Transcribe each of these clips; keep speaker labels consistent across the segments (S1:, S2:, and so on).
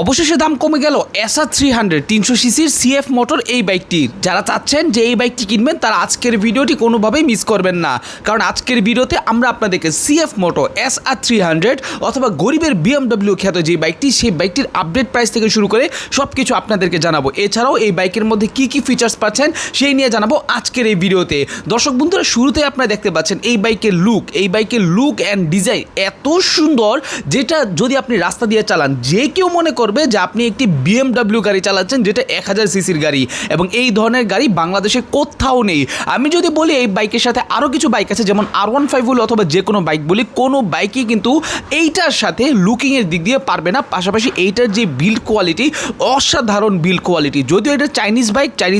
S1: অবশেষে দাম কমে গেল এসআর 300 300 সিসির সিএফ মোটর এই বাইকটির। যারা চাচ্ছেন যে এই বাইকটি কিনবেন তারা আজকের ভিডিওটি কোনোভাবেই মিস করবেন না, কারণ আজকের ভিডিওতে আমরা আপনাদেরকে সিএফ মোটর এসআর 300 অথবা গরিবের বিএমডব্লিউ খ্যাত যে বাইকটি, সেই বাইকটির আপডেট প্রাইস থেকে শুরু করে সব কিছু আপনাদেরকে জানাবো। এছাড়াও এই বাইকের মধ্যে কী কী ফিচার্স পাচ্ছেন সেই নিয়ে জানাবো আজকের এই ভিডিওতে। দর্শক বন্ধুরা, শুরুতে আপনারা দেখতে পাচ্ছেন এই বাইকের লুক অ্যান্ড ডিজাইন এত সুন্দর, যেটা যদি আপনি রাস্তা দিয়ে চালান যে কেউ মনে করবে যে আপনি একটি বিএমডব্লিউ গাড়ি চালাচ্ছেন, যেটা 1000 সিসির গাড়ি। এবং এই ধরনের গাড়ি বাংলাদেশে কোথাও নেই। আমি যদি বলি এই বাইকের সাথে আরও কিছু বাইক আছে, যেমন R15 বলি অথবা যে কোনো বাইক বলি, কোনো বাইকই কিন্তু এইটার সাথে লুকিংয়ের দিক দিয়ে পারবে না। পাশাপাশি এইটার যে বিল্ড কোয়ালিটি, অসাধারণ বিল্ড কোয়ালিটি। যদিও এটা চাইনিজ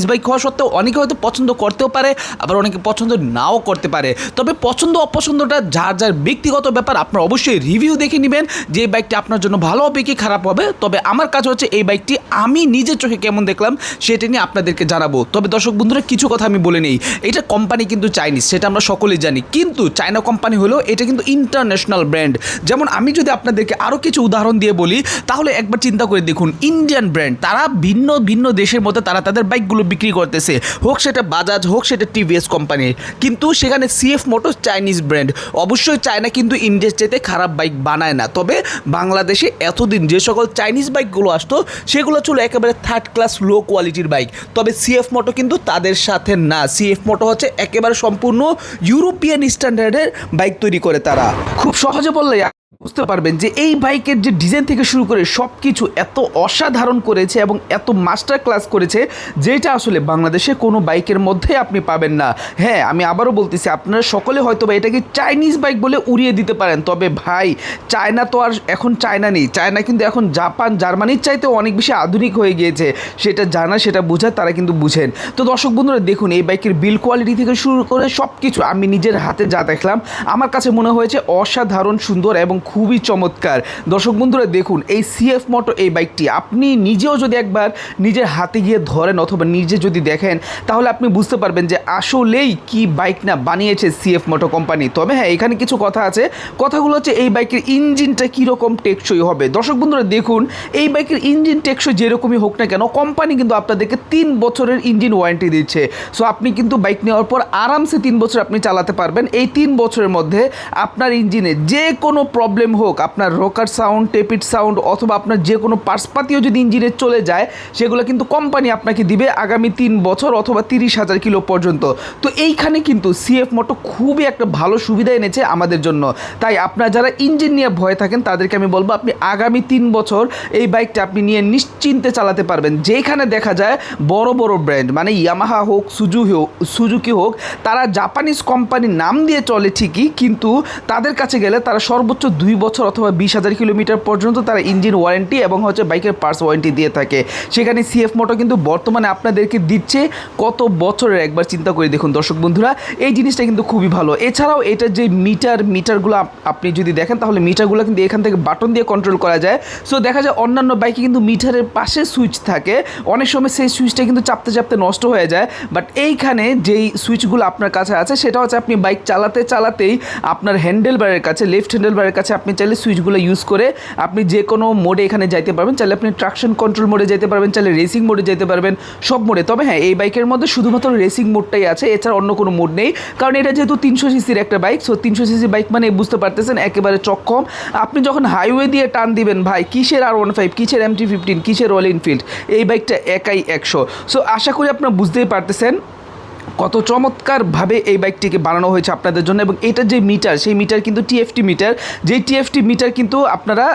S1: বাইক হওয়া সত্ত্বেও অনেকে হয়তো পছন্দ করতেও পারে, আবার অনেকে পছন্দ নাও করতে পারে। তবে পছন্দ অপছন্দটা যার যার ব্যক্তিগত ব্যাপার। আপনারা অবশ্যই রিভিউ দেখে নেবেন যে এই বাইকটি আপনার জন্য ভালো হবে কি খারাপ হবে। তবে আমার কাছে হচ্ছে এই বাইকটি আমি নিজের চোখে কেমন দেখলাম সেটা নিয়ে আপনাদেরকে জানাবো। তবে দর্শক বন্ধুরা, কিছু কথা আমি বলে নেই, এটা কোম্পানি কিন্তু চাইনিজ, সেটা আমরা সকলেই জানি। কিন্তু চায়না কোম্পানি হলেও এটা কিন্তু ইন্টারন্যাশনাল ব্র্যান্ড। যেমন আমি যদি আপনাদেরকে আরও কিছু উদাহরণ দিয়ে বলি, তাহলে একবার চিন্তা করে দেখুন, ইন্ডিয়ান ব্র্যান্ড, তারা ভিন্ন ভিন্ন দেশের মধ্যে তারা তাদের বাইকগুলো বিক্রি করতেছে, হোক সেটা বাজাজ, হোক সেটা টিভিএস কোম্পানির। কিন্তু সেখানে সিএফ মোটরস চাইনিজ ব্র্যান্ড। অবশ্যই চায়না কিন্তু ইন্ডিয়ার চাইতে খারাপ বাইক বানায় না। তবে বাংলাদেশে এতদিন যে সকল চাইনিজ বাইকগুলো আসতো সেগুলো ছিল একেবারে থার্ড ক্লাস লো কোয়ালিটির বাইক। তবে সিএফ মোটো কিন্তু তাদের সাথে না। সিএফ মোটো হচ্ছে একেবারে সম্পূর্ণ ইউরোপিয়ান স্ট্যান্ডার্ডের বাইক তৈরি করে তারা। খুব সহজে বললে বুঝতে পারবেন যে এই বাইকের যে ডিজাইন থেকে শুরু করে সব কিছু এত অসাধারণ করেছে এবং এত মাস্টার ক্লাস করেছে, যেটা আসলে বাংলাদেশে কোনো বাইকের মধ্যে আপনি পাবেন না। হ্যাঁ, আমি আবারও বলতেছি, আপনারা সকলে হয়তো বা এটাকে চাইনিজ বাইক বলে উড়িয়ে দিতে পারেন। তবে ভাই, চায়না তো আর এখন চায়না নেই। চায়না কিন্তু এখন জাপান, জার্মানির চাইতেও অনেক বেশি আধুনিক হয়ে গিয়েছে। সেটা জানা, সেটা বোঝা, তারা কিন্তু বুঝেন। তো দর্শক বন্ধুরা দেখুন, এই বাইকের বিল্ড কোয়ালিটি থেকে শুরু করে সব কিছু আমি নিজের হাতে যা দেখলাম, আমার কাছে মনে হয়েছে অসাধারণ সুন্দর এবং খুবই চমৎকার। দর্শক বন্ধুরা দেখুন, এই সিএফ মোটো এই বাইকটি আপনি নিজেও যদি একবার নিজের হাতে গিয়ে ধরেন অথবা নিজে যদি দেখেন, তাহলে আপনি বুঝতে পারবেন যে আসলেই কি বাইক না বানিয়েছে সিএফ মোটো কোম্পানি। তবে হ্যাঁ, এখানে কিছু কথা আছে। কথাগুলো হচ্ছে এই বাইকের ইঞ্জিনটা কীরকম টেকসই হবে। দর্শক বন্ধুরা দেখুন, এই বাইকের ইঞ্জিন টেকসই যেরকমই হোক না কেন, কোম্পানি কিন্তু আপনাদেরকে 3 বছরের ইঞ্জিন ওয়ারেন্টি দিচ্ছে। সো আপনি কিন্তু বাইক নেওয়ার পর আরামসে 3 বছর আপনি চালাতে পারবেন। এই 3 বছরের মধ্যে আপনার ইঞ্জিনে যে কোনো প্রবলেম হোক, আপনার রকার সাউন্ড, টেপিড সাউন্ড অথবা আপনার যে কোনো পার্টসপাতিও যদি ইঞ্জিনে চলে যায়, সেগুলো কিন্তু কোম্পানি আপনাকে দিবে আগামী 3 বছর অথবা 30,000 কিলো পর্যন্ত। তো এইখানে কিন্তু সিএফ মোটো খুবই একটা ভালো সুবিধা এনেছে আমাদের জন্য। তাই আপনারা যারা ইঞ্জিন নিয়ে ভয় থাকেন, তাদেরকে আমি বলবো আপনি আগামী 3 বছর এই বাইকটা আপনি নিয়ে নিশ্চিন্তে চালাতে পারবেন। যেখানে দেখা যায় বড় বড় ব্র্যান্ড, মানে ইয়ামাহা হোক, সুজুকি হোক, তারা জাপানিজ কোম্পানির নাম দিয়ে চলে ঠিকই, কিন্তু তাদের কাছে গেলে তারা সর্বোচ্চ 2 বছর অথবা 20,000 কিলোমিটার পর্যন্ত তারা ইঞ্জিন ওয়ারেন্টি এবং হচ্ছে বাইকের পার্টস ওয়ারেন্টি দিয়ে থাকে। সেখানে সিএফ মোটো কিন্তু বর্তমানে আপনাদেরকে দিচ্ছে কত বছরের, একবার চিন্তা করে দেখুন দর্শক বন্ধুরা। এই জিনিসটা কিন্তু খুবই ভালো। এছাড়াও এটার যে মিটারগুলো আপনি যদি দেখেন, তাহলে মিটারগুলো কিন্তু এখান থেকে বাটন দিয়ে কন্ট্রোল করা যায়। সো দেখা যায় অন্যান্য বাইকে কিন্তু মিটারের পাশে সুইচ থাকে, অনেক সময় সেই সুইচটা কিন্তু চাপতে চাপতে নষ্ট হয়ে যায়। বাট এইখানে যেই সুইচগুলো আপনার কাছে আছে, সেটা হচ্ছে আপনি বাইক চালাতেই আপনার হ্যান্ডেলবারের কাছে, লেফট হ্যান্ডেলবারের কাছে আপনি চাইলে সুইচগুলো ইউজ করে আপনি যে কোনো মোডে এখানে যাইতে পারবেন। চাইলে আপনি ট্রাকশন কন্ট্রোল মোডে যেতে পারবেন, চাইলে রেসিং মোডে যেতে পারবেন, সব মোডে। তবে হ্যাঁ, এই বাইকের মধ্যে শুধুমাত্র রেসিং মোডটাই আছে, এছাড়া অন্য কোনো মোড নেই। কারণ এটা যেহেতু 300 সিসির একটা বাইক, সো 300 সিসি বাইক মানে বুঝতে পারতেছেন একেবারে চক্ষম। আপনি যখন হাইওয়ে দিয়ে টান দিবেন, ভাই কিসের R15, কিসের MT-15, কিসের রয়্যাল এনফিল্ড, এই বাইকটা একাই 100। সো আশা করি আপনারা বুঝতেই পারতেছেন কত চমৎকারভাবে এই বাইকটিকে বানানো হয়েছে আপনাদের জন্য। এবং এটার যে মিটার, সেই মিটার কিন্তু টিএফটি মিটার। যেই টিএফটি মিটার কিন্তু আপনারা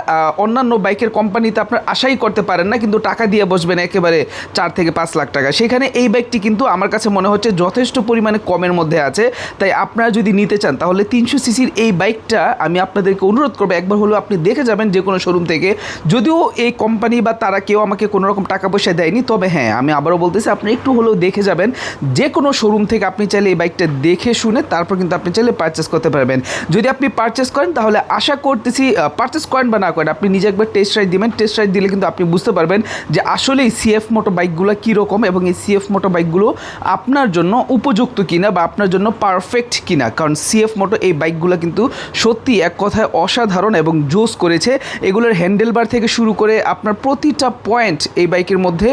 S1: অন্যান্য বাইকের কোম্পানিতে আপনারা আশাই করতে পারেন না, কিন্তু টাকা দিয়ে বসবেন একেবারে 4 থেকে 5 লাখ টাকা। সেখানে এই বাইকটি কিন্তু আমার কাছে মনে হচ্ছে যথেষ্ট পরিমাণে কমের মধ্যে আছে। তাই আপনারা যদি নিতে চান, তাহলে 300 সিসির এই বাইকটা আমি আপনাদেরকে অনুরোধ করবো, একবার হলেও আপনি দেখে যাবেন যে কোনো শোরুম থেকে। যদিও এই কোম্পানি বা তারা কেউ আমাকে কোনো রকম টাকা পয়সা দেয়নি, তবে হ্যাঁ, আমি আবারও বলতেছি, আপনি একটু হলেও দেখে যাবেন যে কোনো শোরুম থেকে আপনি চাইলে এই বাইকটা দেখে শুনে তারপর কিন্তু আপনি চাইলে পারচেস করতে পারবেন। যদি আপনি পারচেস করেন তাহলে আশা করতেছি পারচেস করেন বা না করেন আপনি নিজে একবার টেস্ট রাইড দিবেন। টেস্ট রাইড দিলে কিন্তু আপনি বুঝতে পারবেন যে আসলে এই সিএফ মোটো বাইকগুলো কীরকম এবং এই সিএফ মোটো বাইকগুলো আপনার জন্য উপযুক্ত কিনা বা আপনার জন্য পারফেক্ট কিনা। কারণ সিএফ মোটো এই বাইকগুলো কিন্তু সত্যি এক কথায় অসাধারণ এবং জোস করেছে। এগুলোর হ্যান্ডেলবার থেকে শুরু করে আপনার প্রতিটা পয়েন্ট এই বাইকের মধ্যে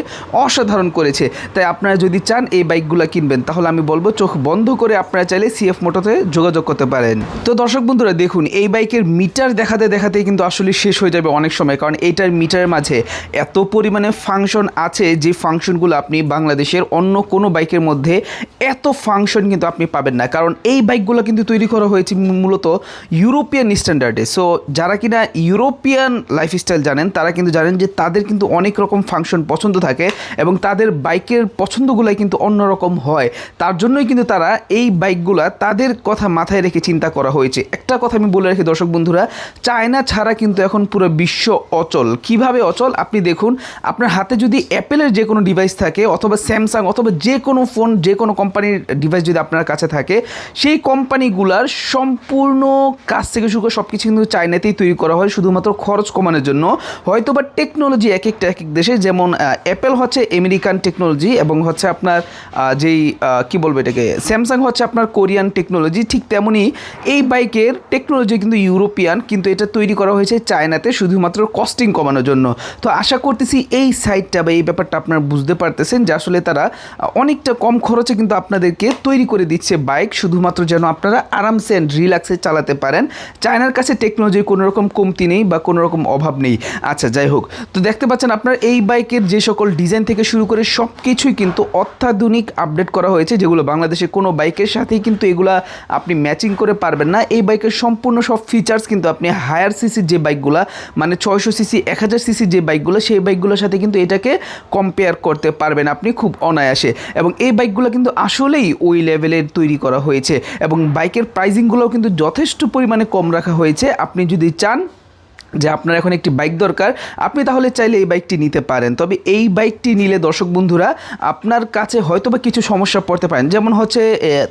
S1: অসাধারণ করেছে। তাই আপনারা যদি চান এই বাইকগুলো কিনবেন তাহলে আমি বলবো চোখ বন্ধ করে আপনারা চাইলে সিএফ মোটোতে যোগাযোগ করতে পারেন। তো দর্শক বন্ধুরা দেখুন, এই বাইকের মিটার দেখাতে দেখাতেই কিন্তু আসলে শেষ হয়ে যাবে অনেক সময়, কারণ এইটার মিটারের মাঝে এত পরিমাণে ফাংশন আছে যে ফাংশনগুলো আপনি বাংলাদেশের অন্য কোনো বাইকের মধ্যে এত ফাংশন কিন্তু আপনি পাবেন না। কারণ এই বাইকগুলো কিন্তু তৈরি করা হয়েছে মূলত ইউরোপিয়ান স্ট্যান্ডার্ডে। সো যারা কিনা ইউরোপিয়ান লাইফস্টাইল জানেন তারা কিন্তু জানেন যে তাদের কিন্তু অনেক রকম ফাংশন পছন্দ থাকে এবং তাদের বাইকের পছন্দগুলাই কিন্তু অন্যরকম হয়। তার জন্যই কিন্তু তারা এই বাইকগুলা তাদের কথা মাথায় রেখে চিন্তা করা হয়েছে। একটা কথা আমি বলে রাখি দর্শক বন্ধুরা, চায়না ছাড়া কিন্তু এখন পুরো বিশ্ব অচল। কিভাবে অচল আপনি দেখুন, আপনার হাতে যদি অ্যাপেলের যে কোনো ডিভাইস থাকে অথবা স্যামসাং অথবা যে কোনো ফোন যে কোনো কোম্পানির ডিভাইস যদি আপনার কাছে থাকে, সেই কোম্পানিগুলার সম্পূর্ণ কাজ থেকে শুরু করে সব কিছু কিন্তু চায়নাতেই তৈরি করা হয় শুধুমাত্র খরচ কমানোর জন্য। হয়তো বা টেকনোলজি এক একটা এক এক দেশে, যেমন অ্যাপেল হচ্ছে আমেরিকান টেকনোলজি এবং হচ্ছে আপনার যেই কী বলবো এটাকে স্যামসাং হচ্ছে আপনার কোরিয়ান টেকনোলজি, ঠিক তেমনই এই বাইকের টেকনোলজি কিন্তু ইউরোপিয়ান, কিন্তু এটা তৈরি করা হয়েছে চায়নাতে শুধুমাত্র কস্টিং কমানোর জন্য। তো আশা করতেছি এই সাইডটা বা এই ব্যাপারটা আপনারা বুঝতে পারতেছেন যে আসলে তারা অনেকটা কম খরচে কিন্তু আপনাদেরকে তৈরি করে দিচ্ছে বাইক, শুধুমাত্র যেন আপনারা আরামসে অ্যান্ড রিল্যাক্সে চালাতে পারেন। চায়নার কাছে টেকনোলজির কোনো রকম কমতি নেই বা কোনো রকম অভাব নেই। আচ্ছা যাই হোক, তো দেখতে পাচ্ছেন আপনার এই বাইকের যে সকল ডিজাইন থেকে শুরু করে সব কিছুই কিন্তু অত্যাধুনিক আপডেট করা হয়েছে, যেগুলো বাংলাদেশে কোনো বাইকের সাথেই কিন্তু এগুলা আপনি ম্যাচিং করে পারবেন না। এই বাইকের সম্পূর্ণ সব ফিচার্স কিন্তু আপনি হায়ার সিসির যে বাইকগুলো মানে 600 সিসি 1000 সিসির যে বাইকগুলো সেই বাইকগুলোর সাথে কিন্তু এটাকে কম্পেয়ার করতে পারবেন আপনি খুব অনায়াসে। এবং এই বাইকগুলো কিন্তু আসলেই ওই লেভেলের তৈরি করা হয়েছে এবং বাইকের প্রাইজিংগুলোও কিন্তু যথেষ্ট পরিমাণে কম রাখা হয়েছে। আপনি যদি চান যে আপনার এখন একটি বাইক দরকার, আপনি তাহলে চাইলে এই বাইকটি নিতে পারেন। তবে এই বাইকটি নিলে দর্শক বন্ধুরা আপনার কাছে হয়তো বা কিছু সমস্যা পড়তে পারেন, যেমন হচ্ছে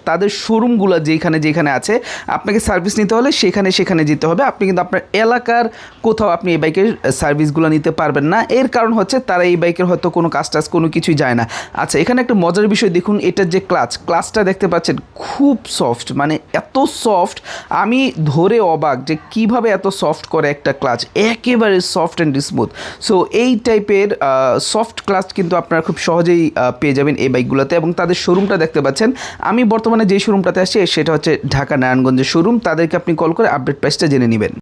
S1: তাদের শোরুমগুলো যেখানে আছে আপনাকে সার্ভিস নিতে হলে সেখানে যেতে হবে। আপনি কিন্তু আপনার এলাকার কোথাও আপনি এই বাইকের সার্ভিসগুলো নিতে পারবেন না। এর কারণ হচ্ছে তারা এই বাইকের হয়তো কোনো কাজ কোনো কিছুই যায় না। আচ্ছা, এখানে একটা মজার বিষয় দেখুন, এটার যে ক্লাচটা দেখতে পাচ্ছেন খুব সফট, মানে এত সফট আমি ধরে অবাক যে কিভাবে এত সফট করে একটা ক্লাচ, একেবারে সফট অ্যান্ড স্মুথ। সো এই টাইপের সফট ক্লাচ কিন্তু আপনারা খুব সহজেই পেয়ে যাবেন এই বাইকগুলোতে। এবং তাদের শোরুমটা দেখতে পাচ্ছেন, আমি বর্তমানে যে শোরুমটাতে আসছি সেটা হচ্ছে ঢাকা নারায়ণগঞ্জের শোরুম। তাদেরকে আপনি কল করে আপডেট প্রাইসটা জেনে নেবেন।